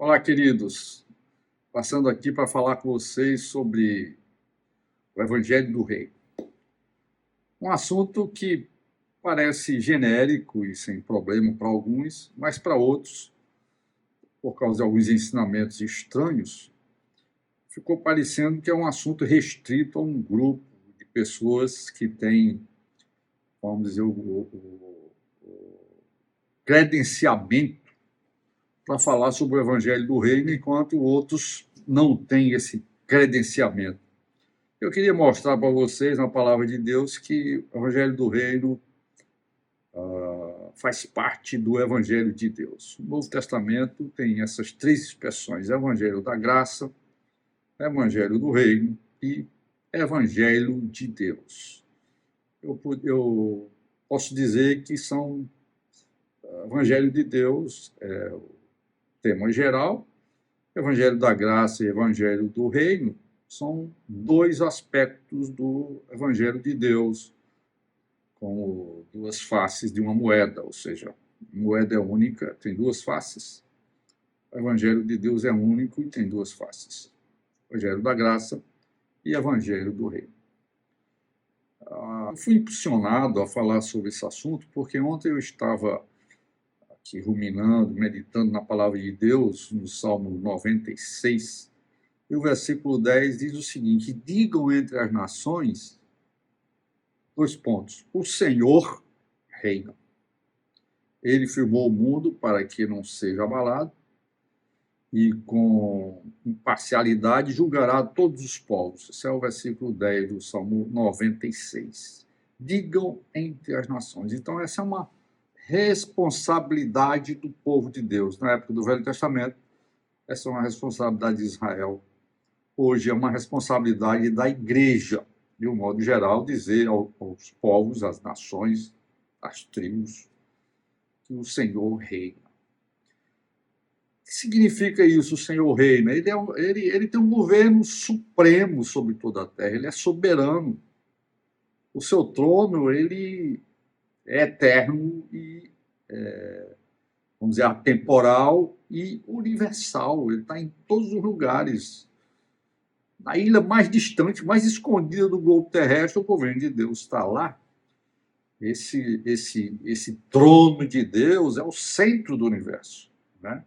Olá, queridos. Passando aqui para falar com vocês sobre o Evangelho do Rei. Um assunto que parece genérico e sem problema para alguns, mas para outros, por causa de alguns ensinamentos estranhos, ficou parecendo que é um assunto restrito a um grupo de pessoas que têm, vamos dizer, o credenciamento para falar sobre o Evangelho do Reino, enquanto outros não têm esse credenciamento. Eu queria mostrar para vocês, na Palavra de Deus, que o Evangelho do Reino faz parte do Evangelho de Deus. O Novo Testamento tem essas três expressões: Evangelho da Graça, Evangelho do Reino e Evangelho de Deus. Eu posso dizer que são Evangelho de Deus, tema geral, Evangelho da Graça e Evangelho do Reino são dois aspectos do Evangelho de Deus, como duas faces de uma moeda, ou seja, moeda é única, tem duas faces. O Evangelho de Deus é único e tem duas faces: Evangelho da Graça e Evangelho do Reino. Eu fui impulsionado a falar sobre esse assunto porque ontem eu estava aqui ruminando, meditando na Palavra de Deus, no Salmo 96, e o versículo 10 diz o seguinte: digam entre as nações, dois pontos, o Senhor reina. Ele firmou o mundo para que não seja abalado, e com imparcialidade julgará todos os povos. Esse é o versículo 10 do Salmo 96. Digam entre as nações. Então, essa é uma responsabilidade do povo de Deus. Na época do Velho Testamento, essa é uma responsabilidade de Israel. Hoje é uma responsabilidade da igreja, de um modo geral, dizer aos povos, às nações, às tribos, que o Senhor reina. O que significa isso, o Senhor reina? Ele tem um governo supremo sobre toda a terra, ele é soberano. O seu trono, ele é eterno e, vamos dizer, atemporal e universal. Ele está em todos os lugares. Na ilha mais distante, mais escondida do globo terrestre, o governo de Deus está lá. Esse trono de Deus é o centro do universo, né?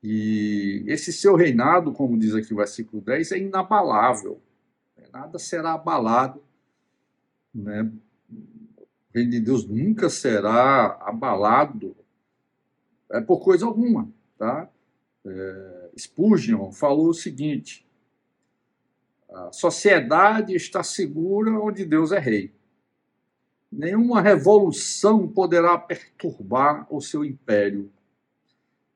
E esse seu reinado, como diz aqui o versículo 10, é inabalável. Nada será abalado, né? O reino de Deus nunca será abalado por coisa alguma, tá? Spurgeon falou o seguinte: a sociedade está segura onde Deus é rei. Nenhuma revolução poderá perturbar o seu império.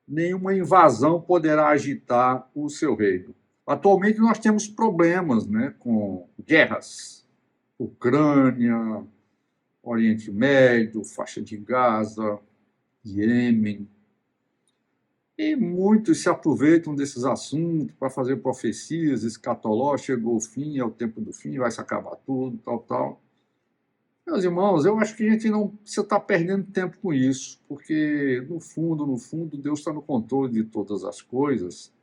Nenhuma invasão poderá agitar o seu reino. Atualmente nós temos problemas, né, com guerras. Ucrânia, Oriente Médio, faixa de Gaza, Iêmen. E muitos se aproveitam desses assuntos para fazer profecias escatológicas: chegou o fim, é o tempo do fim, vai se acabar tudo, tal. Meus irmãos, eu acho que a gente não precisa estar perdendo tempo com isso, porque, no fundo, Deus está no controle de todas as coisas,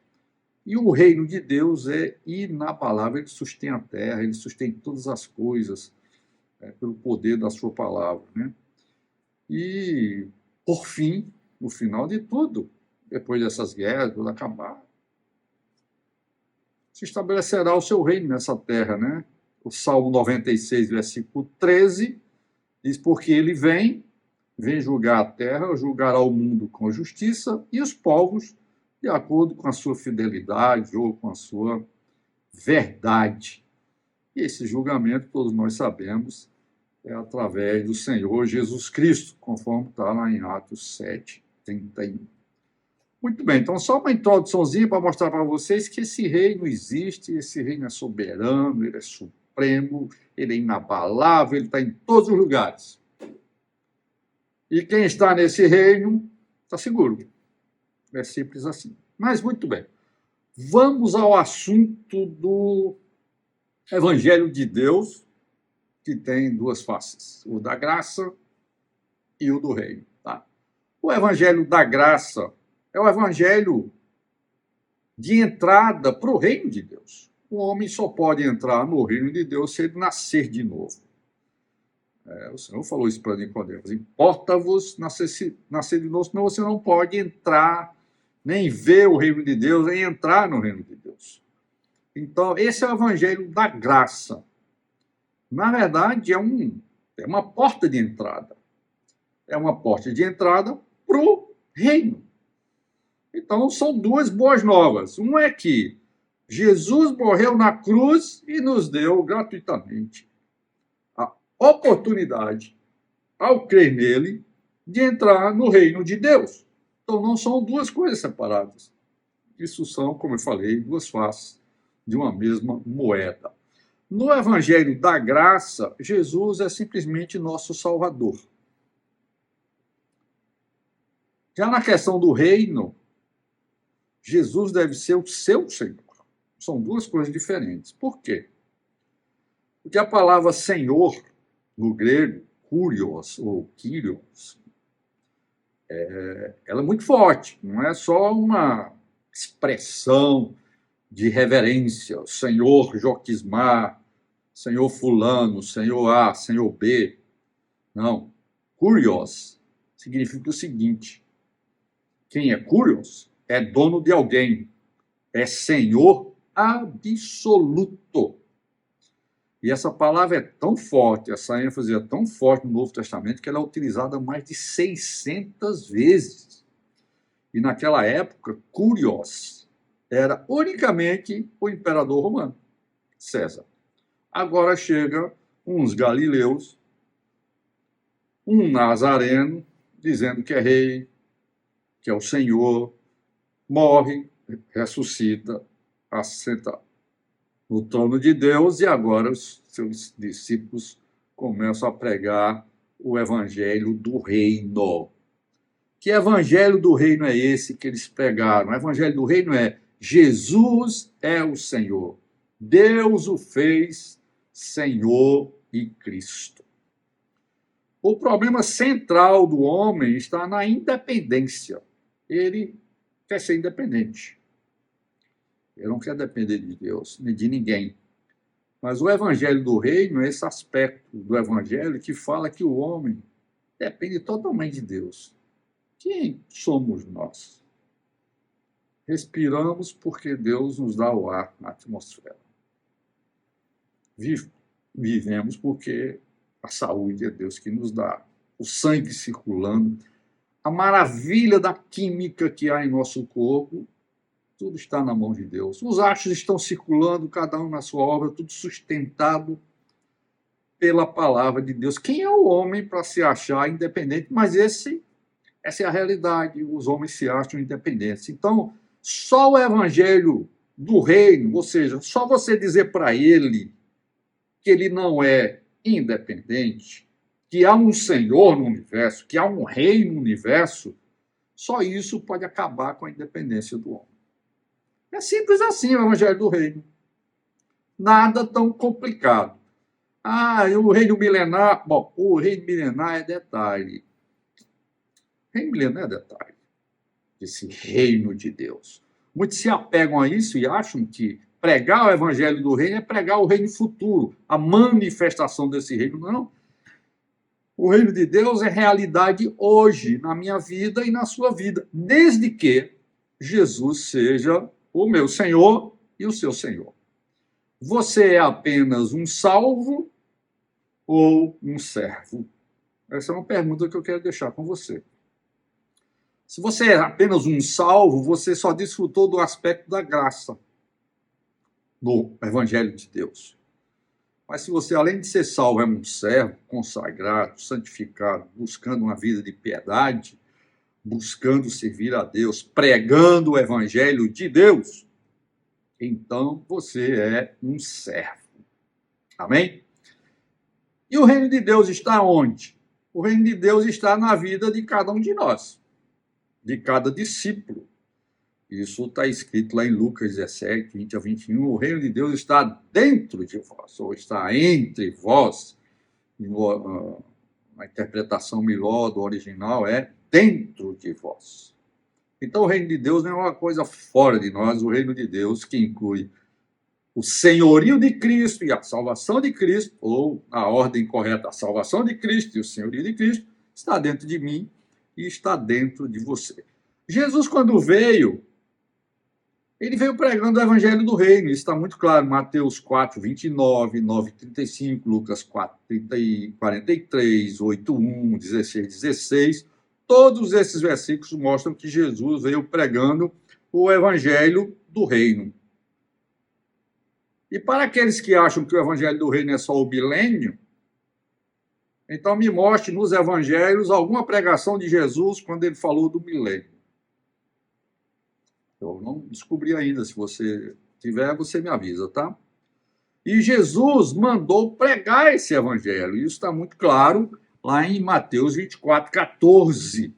e o reino de Deus é inabalável. Ele sustém a terra, ele sustém todas as coisas, pelo poder da sua palavra, né? E, por fim, no final de tudo, depois dessas guerras, quando acabar, se estabelecerá o seu reino nessa terra, né? O Salmo 96, versículo 13, diz: porque ele vem julgar a terra, julgará o mundo com justiça e os povos de acordo com a sua fidelidade ou com a sua verdade. E esse julgamento, todos nós sabemos, é através do Senhor Jesus Cristo, conforme está lá em Atos 7, 31. Muito bem, então só uma introduçãozinha para mostrar para vocês que esse reino existe, esse reino é soberano, ele é supremo, ele é inabalável, ele está em todos os lugares. E quem está nesse reino está seguro. É simples assim. Mas muito bem, vamos ao assunto do Evangelho de Deus, que tem duas faces: o da graça e o do reino. Tá? O Evangelho da graça é o Evangelho de entrada para o reino de Deus. O homem só pode entrar no reino de Deus se ele nascer de novo. O Senhor falou isso para Nicodemos: importa-vos nascer de novo, senão você não pode entrar, nem ver o reino de Deus, nem entrar no reino de Deus. Então, esse é o evangelho da graça. Na verdade, é uma porta de entrada. É uma porta de entrada para o reino. Então, são duas boas novas. Uma é que Jesus morreu na cruz e nos deu gratuitamente a oportunidade, ao crer nele, de entrar no reino de Deus. Então, não são duas coisas separadas. Isso são, como eu falei, duas faces de uma mesma moeda. No Evangelho da Graça, Jesus é simplesmente nosso Salvador. Já na questão do reino, Jesus deve ser o seu Senhor. São duas coisas diferentes. Por quê? Porque a palavra Senhor, no grego, kurios ou kyrios, ela é muito forte. Não é só uma expressão de reverência. Senhor Joquismar, Senhor fulano, Senhor A, Senhor B. Não. Kurios significa o seguinte: quem é kurios é dono de alguém, é senhor absoluto. E essa palavra é tão forte, essa ênfase é tão forte no Novo Testamento, que ela é utilizada mais de 600 vezes. E naquela época, kurios era unicamente o imperador romano, César. Agora chega uns galileus, um nazareno, dizendo que é rei, que é o Senhor, morre, ressuscita, assenta no trono de Deus, e agora os seus discípulos começam a pregar o evangelho do reino. Que evangelho do reino é esse que eles pregaram? O evangelho do reino é: Jesus é o Senhor. Deus o fez Senhor e Cristo. O problema central do homem está na independência. Ele quer ser independente. Ele não quer depender de Deus, nem de ninguém. Mas o evangelho do reino é esse aspecto do evangelho que fala que o homem depende totalmente de Deus. Quem somos nós? Respiramos porque Deus nos dá o ar, a atmosfera. Vivemos porque a saúde é Deus que nos dá. O sangue circulando, a maravilha da química que há em nosso corpo, tudo está na mão de Deus. Os astros estão circulando, cada um na sua obra, tudo sustentado pela palavra de Deus. Quem é o homem para se achar independente? Mas essa é a realidade. Os homens se acham independentes. Então, só o evangelho do reino, ou seja, só você dizer para ele que ele não é independente, que há um Senhor no universo, que há um rei no universo, só isso pode acabar com a independência do homem. É simples assim o evangelho do reino. Nada tão complicado. E o reino milenar... Bom, o reino milenar é detalhe. O reino milenar é detalhe. Esse reino de Deus. Muitos se apegam a isso e acham que pregar o evangelho do reino é pregar o reino futuro, a manifestação desse reino. Não. O reino de Deus é realidade hoje, na minha vida e na sua vida, desde que Jesus seja o meu Senhor e o seu Senhor. Você é apenas um salvo ou um servo? Essa é uma pergunta que eu quero deixar com você. Se você é apenas um salvo, você só desfrutou do aspecto da graça no Evangelho de Deus. Mas se você, além de ser salvo, é um servo, consagrado, santificado, buscando uma vida de piedade, buscando servir a Deus, pregando o Evangelho de Deus, então você é um servo. Amém? E o reino de Deus está onde? O reino de Deus está na vida de cada um de nós, de cada discípulo. Isso está escrito lá em Lucas 17, 20 a 21. O reino de Deus está dentro de vós, ou está entre vós. A interpretação melhor do original é dentro de vós. Então, o reino de Deus não é uma coisa fora de nós, o reino de Deus que inclui o senhorio de Cristo e a salvação de Cristo, ou a ordem correta, a salvação de Cristo e o senhorio de Cristo, está dentro de mim e está dentro de você. Jesus, quando veio, ele veio pregando o evangelho do reino, isso está muito claro, Mateus 4, 29, 9, 35, Lucas 4, 30, 43, 8, 1, 16, 16. Todos esses versículos mostram que Jesus veio pregando o evangelho do reino. E para aqueles que acham que o evangelho do reino é só o milênio, então me mostre nos evangelhos alguma pregação de Jesus quando ele falou do milênio. Eu não descobri ainda, se você tiver, você me avisa, tá? E Jesus mandou pregar esse evangelho, isso está muito claro lá em Mateus 24, 14.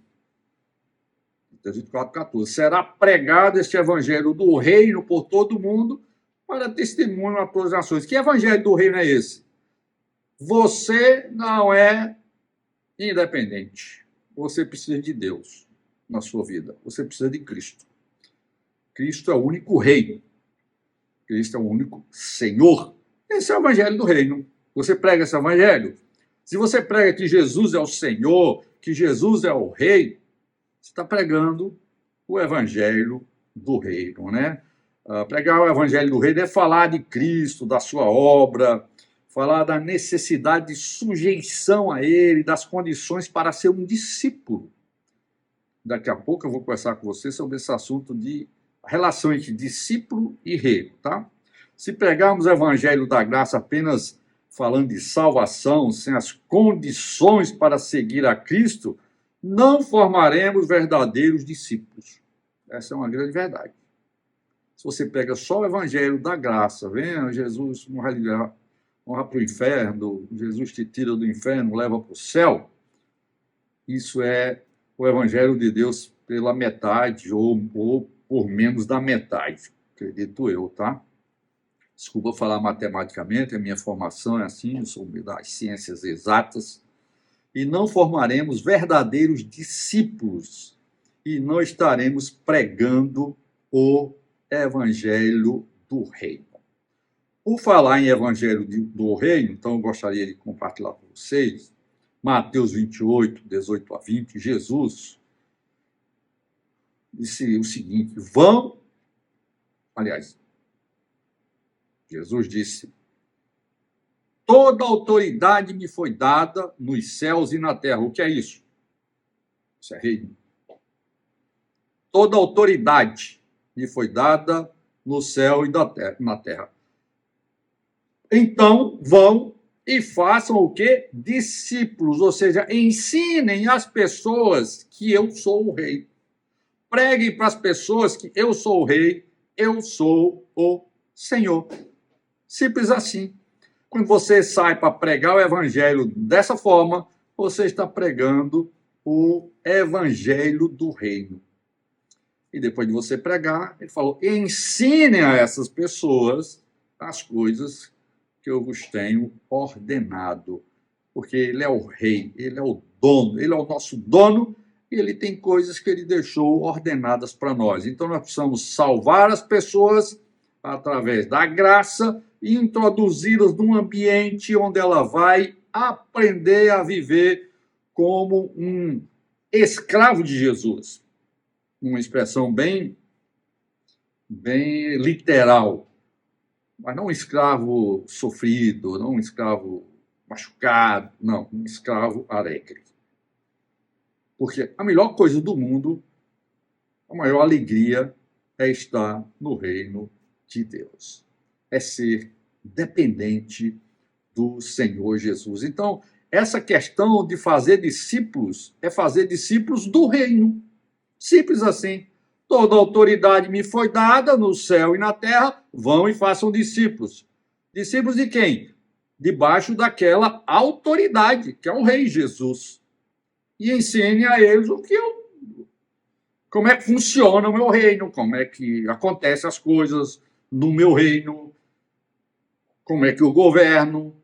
Mateus 24, 14. Será pregado este evangelho do reino por todo mundo, para testemunho a todas as nações. Que evangelho do reino é esse? Você não é independente. Você precisa de Deus na sua vida. Você precisa de Cristo. Cristo é o único rei. Cristo é o único Senhor. Esse é o evangelho do reino. Você prega esse evangelho? Se você prega que Jesus é o Senhor, que Jesus é o rei, você está pregando o evangelho do reino, né? Pregar o evangelho do reino é falar de Cristo, da sua obra, falar da necessidade de sujeição a ele, das condições para ser um discípulo. Daqui a pouco eu vou conversar com você sobre esse assunto de relação entre discípulo e reino, tá? Se pregarmos o evangelho da graça apenas falando de salvação, sem as condições para seguir a Cristo, não formaremos verdadeiros discípulos. Essa é uma grande verdade. Se você pega só o evangelho da graça, venha Jesus não vai para o inferno, Jesus te tira do inferno, leva para o céu, isso é o evangelho de Deus pela metade ou por menos da metade, acredito eu, tá? Desculpa falar matematicamente, a minha formação é assim, eu sou das ciências exatas, e não formaremos verdadeiros discípulos e não estaremos pregando o evangelho do reino. Por falar em evangelho do reino, então eu gostaria de compartilhar com vocês Mateus 28, 18 a 20, Jesus disse o seguinte, Jesus disse, toda autoridade me foi dada nos céus e na terra. O que é isso? Isso é reino. Toda autoridade me foi dada no céu e na terra. Então, vão e façam o quê? Discípulos, ou seja, ensinem as pessoas que eu sou o rei. Preguem para as pessoas que eu sou o rei, eu sou o Senhor. Simples assim. Quando você sai para pregar o evangelho dessa forma, você está pregando o evangelho do reino. E depois de você pregar, ele falou, ensinem a essas pessoas as coisas que eu vos tenho ordenado. Porque ele é o rei, ele é o dono, ele é o nosso dono, e ele tem coisas que ele deixou ordenadas para nós. Então nós precisamos salvar as pessoas através da graça e introduzi-las num ambiente onde ela vai aprender a viver como um escravo de Jesus. Uma expressão bem literal, mas não um escravo sofrido, não um escravo machucado, não, um escravo alegre. Porque a melhor coisa do mundo, a maior alegria é estar no reino de Deus. É ser dependente do Senhor Jesus. Então, essa questão de fazer discípulos é fazer discípulos do reino. Simples assim. Toda autoridade me foi dada no céu e na terra, vão e façam discípulos. Discípulos de quem? Debaixo daquela autoridade, que é o Rei Jesus. E ensine a eles como é que funciona o meu reino, como é que acontecem as coisas no meu reino, como é que eu governo,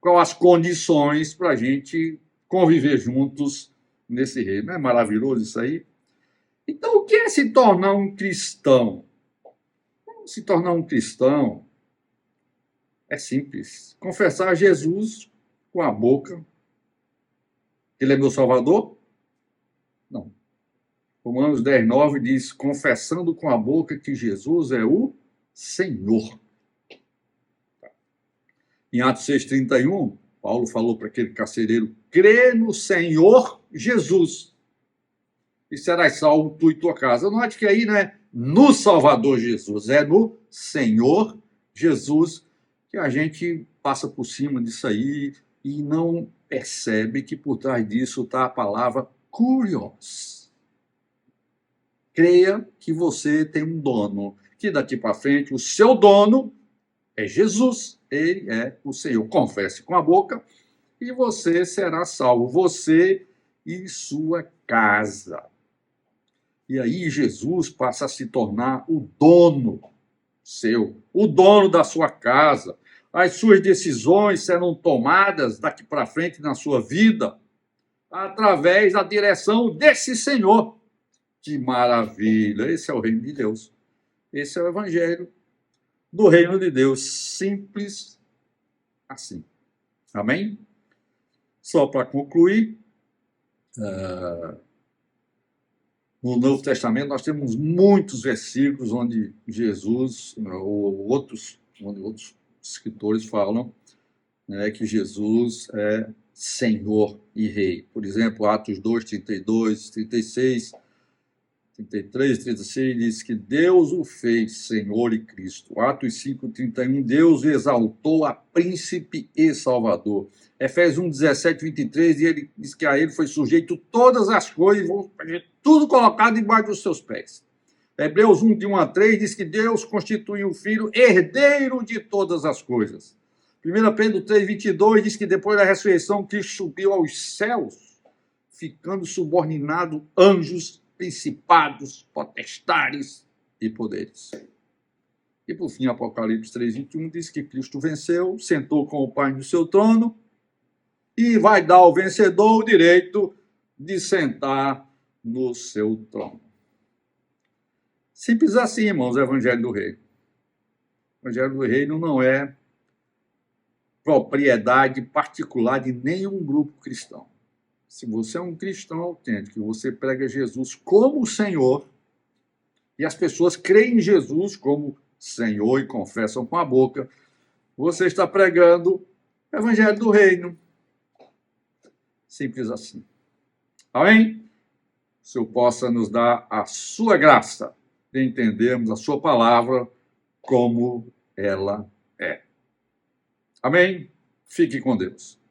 quais as condições para a gente conviver juntos nesse reino. Não é maravilhoso isso aí? Então, o que é se tornar um cristão? Se tornar um cristão é simples. Confessar Jesus com a boca. Ele é meu Salvador? Não. Romanos 10:9 diz, confessando com a boca que Jesus é o Senhor. Em Atos 6:31, Paulo falou para aquele carcereiro, crê no Senhor Jesus e serás salvo tu e tua casa. Note que aí não é no Salvador Jesus, é no Senhor Jesus, que a gente passa por cima disso aí e não percebe que por trás disso está a palavra curios. Creia que você tem um dono, que daqui para frente o seu dono é Jesus, ele é o Senhor. Confesse com a boca e você será salvo, você e sua casa. E aí Jesus passa a se tornar o dono seu, o dono da sua casa. As suas decisões serão tomadas daqui para frente na sua vida através da direção desse Senhor. Que maravilha! Esse é o reino de Deus. Esse é o evangelho do reino de Deus. Simples assim. Amém? Só para concluir, no Novo Testamento nós temos muitos versículos onde Jesus, onde outros escritores falam, né, que Jesus é Senhor e Rei. Por exemplo, Atos 2, 32, 36, 33, 36 diz que Deus o fez Senhor e Cristo. Atos 5, 31, Deus o exaltou a príncipe e salvador. Efésios 1, 17, 23, e ele diz que a ele foi sujeito todas as coisas, tudo colocado debaixo dos seus pés. Hebreus 1, de 1 a 3, diz que Deus constituiu o Filho herdeiro de todas as coisas. 1 Pedro 3, 22 diz que depois da ressurreição, Cristo subiu aos céus, ficando subordinado anjos, principados, potestades e poderes. E por fim, Apocalipse 3, 21 diz que Cristo venceu, sentou com o Pai no seu trono e vai dar ao vencedor o direito de sentar no seu trono. Simples assim, irmãos, o Evangelho do Reino. O Evangelho do Reino não é propriedade particular de nenhum grupo cristão. Se você é um cristão autêntico, você prega Jesus como Senhor, e as pessoas creem em Jesus como Senhor e confessam com a boca, você está pregando o Evangelho do Reino. Simples assim. Amém? O Senhor possa nos dar a sua graça de entendermos a sua palavra como ela é. Amém? Fique com Deus.